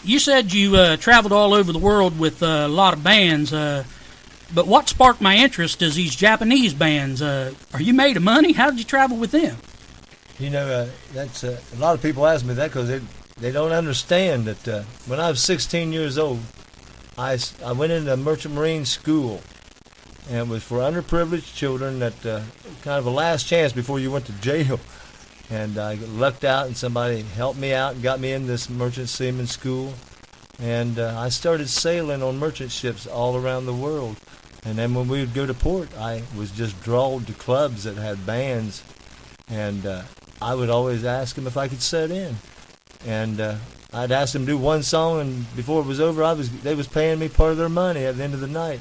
you said you traveled all over the world with a lot of bands, but what sparked my interest is these Japanese bands. Are you made of money? How did you travel with them? That's a lot of people ask me that because they don't understand that when I was 16 years old, I went into a merchant marine school, and it was for underprivileged children that kind of a last chance before you went to jail. And I lucked out, and somebody helped me out and got me in this merchant seaman school. And I started sailing on merchant ships all around the world. And then when we would go to port, I was just drawn to clubs that had bands, and I would always ask them if I could set in. And I'd ask them to do one song, and before it was over, they was paying me part of their money at the end of the night.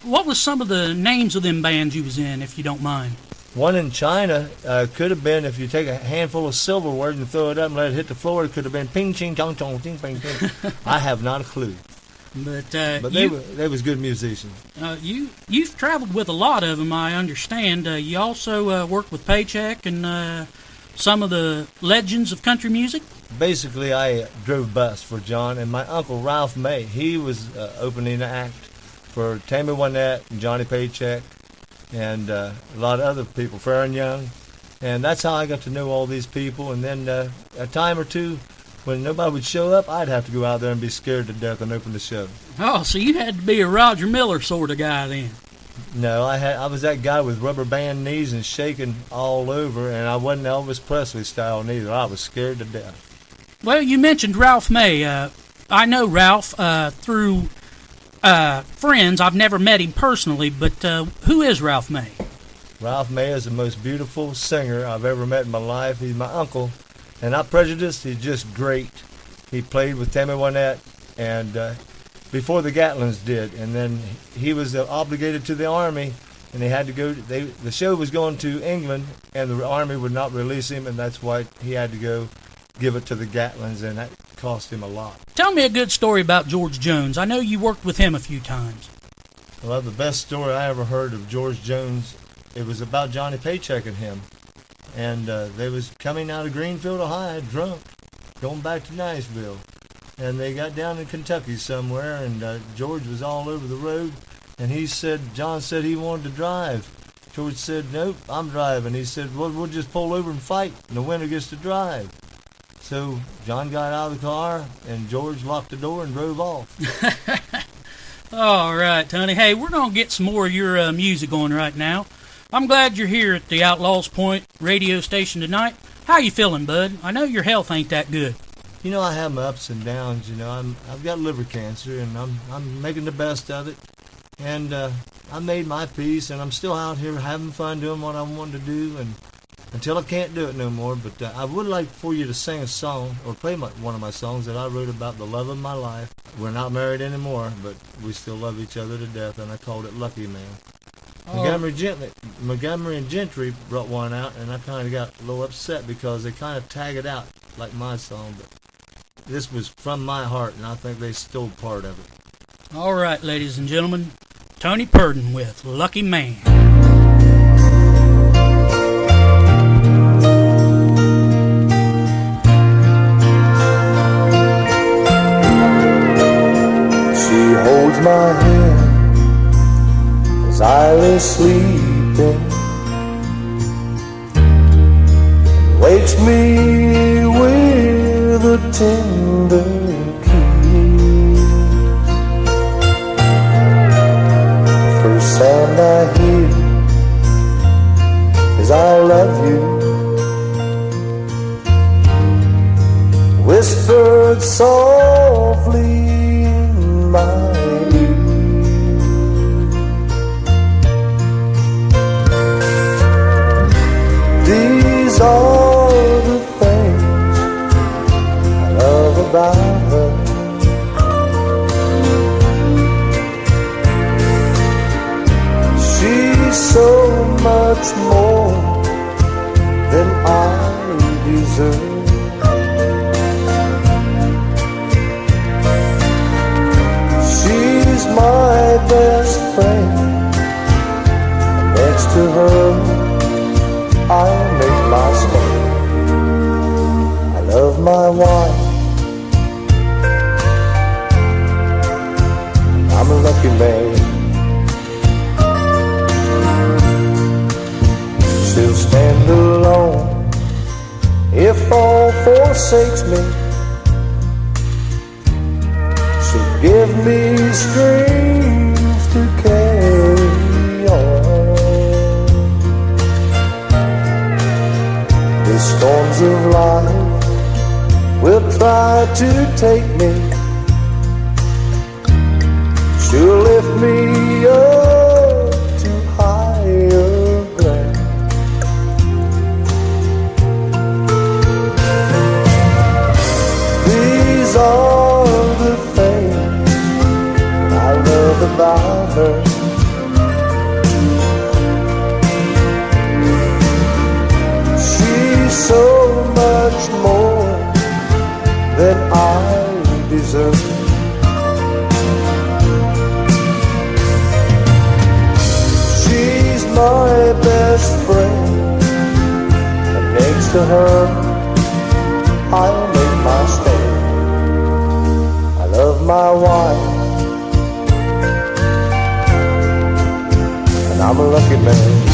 What was some of the names of them bands you was in, if you don't mind? One in China could have been, if you take a handful of silverware and throw it up and let it hit the floor, it could have been ping, ching, chong, chong, ting, ping, ping. I have not a clue. But they was good musicians. You've traveled with a lot of them, I understand. You also worked with Paycheck and some of the legends of country music? Basically, I drove bus for John, and my uncle, Ralph May, he was opening act for Tammy Wynette and Johnny Paycheck and a lot of other people, Farron Young. And that's how I got to know all these people. And then a time or two, when nobody would show up, I'd have to go out there and be scared to death and open the show. Oh, so you had to be a Roger Miller sort of guy then? No, I was that guy with rubber band knees and shaking all over, and I wasn't Elvis Presley style neither. I was scared to death. Well, you mentioned Ralph May. I know Ralph through friends. I've never met him personally, but who is Ralph May? Ralph May is the most beautiful singer I've ever met in my life. He's my uncle, and not prejudiced. He's just great. He played with Tammy Wynette, and before the Gatlins did, and then he was obligated to the Army, and they had to go. The show was going to England, and the Army would not release him, and that's why he had to go give it to the Gatlins, and that cost him a lot. Tell me a good story about George Jones. I know you worked with him a few times. Well, the best story I ever heard of George Jones, it was about Johnny Paycheck and him, and they was coming out of Greenfield, Ohio, drunk, going back to Nashville. And they got down in Kentucky somewhere, and George was all over the road, and John said he wanted to drive. George said, nope, I'm driving. He said, well, we'll just pull over and fight, and the winner gets to drive. So John got out of the car, and George locked the door and drove off. All right, Tony. Hey, we're going to get some more of your music going right now. I'm glad you're here at the Outlaws Point radio station tonight. How you feeling, bud? I know your health ain't that good. You know, I have my ups and downs. You know, I've got liver cancer, and I'm making the best of it. And I made my peace, and I'm still out here having fun doing what I wanted to do, and until I can't do it no more. But I would like for you to sing a song or play one of my songs that I wrote about the love of my life. We're not married anymore, but we still love each other to death, and I called it Lucky Man. Montgomery and Gentry brought one out, and I kind of got a little upset because they kind of tag it out like my song, but this was from my heart, and I think they stole part of it. All right, ladies and gentlemen, Tony Purdin with Lucky Man. She holds my hand as I lay sleeping, wakes me with a tender kiss. First sound I hear is I love you, whispered softly in my ear. These are the things I love about her. She's so much more than I deserve. She's my best friend. Next to her I make my stand. I love my wife a lucky man. She'll stand alone if all forsakes me. She'll give me strength to carry on. The storms of life will try to take me. She'll lift me up to higher ground. These are the things I love about her. She's so much more than I deserve. She's my best friend, and next to her I'll make my stand. I love my wife, and I'm a lucky man.